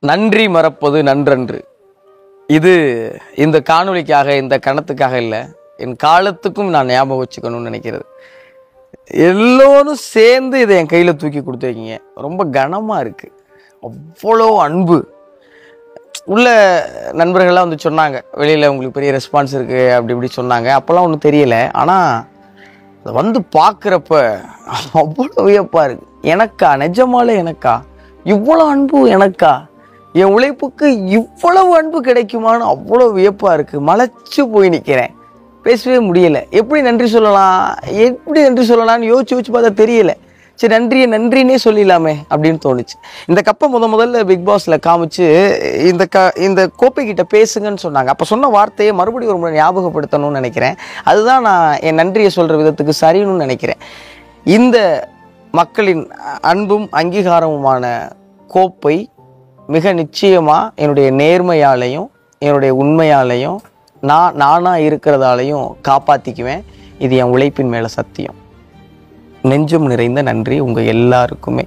நன்றி மறப்பது நன்றன்று. இது இந்த காணொளிக்காக, இந்த கணத்துக்காக இல்லை, என் காலத்துக்கும் நான் ஞாபகம் வச்சுக்கணும்னு நினைக்கிறது. எல்லோரும் சேர்ந்து இதை என் கையில் தூக்கி கொடுத்துருக்கீங்க. ரொம்ப கனமாக இருக்குது. அவ்வளோ அன்பு உள்ள நண்பர்கள்லாம் வந்து சொன்னாங்க, வெளியில் உங்களுக்கு பெரிய ரெஸ்பான்ஸ் இருக்குது அப்படி இப்படி சொன்னாங்க. அப்போல்லாம் ஒன்றும் தெரியலை. ஆனால் அதை வந்து பார்க்குறப்ப அவ்வளோ வியப்பாக இருக்குது. எனக்கா, நிஜமாலே எனக்கா இவ்வளோ அன்பு, எனக்கா என் உழைப்புக்கு இவ்வளவு அன்பு கிடைக்குமான்னு அவ்வளோ வியப்பாக இருக்குது. மலைச்சு போய் நிற்கிறேன், பேசவே முடியலை. எப்படி நன்றி சொல்லலாம்னு யோசிச்சு பார்த்தா தெரியலை. சரி, நன்றினே சொல்லிடலாமே அப்படின்னு தோணுச்சு. இந்த கப்பை முதல்ல பிக் பாஸில் காமிச்சு இந்த கோப்பை கிட்ட பேசுங்கன்னு சொன்னாங்க. அப்போ சொன்ன வார்த்தையை மறுபடியும் ஒரு முறை ஞாபகப்படுத்தணும்னு நினைக்கிறேன். அதுதான் நான் என் நன்றியை சொல்கிற விதத்துக்கு சரின்னு நினைக்கிறேன். இந்த மக்களின் அன்பும் அங்கீகாரமுமான கோப்பை மிக நிச்சயமாக என்னுடைய நேர்மையாலையும் என்னுடைய உண்மையாலையும் நானாக இருக்கிறதாலையும் காப்பாற்றிக்குவேன். இது என் உழைப்பின் மேலே சத்தியம். நெஞ்சம் நிறைந்த நன்றி உங்கள் எல்லாருக்குமே.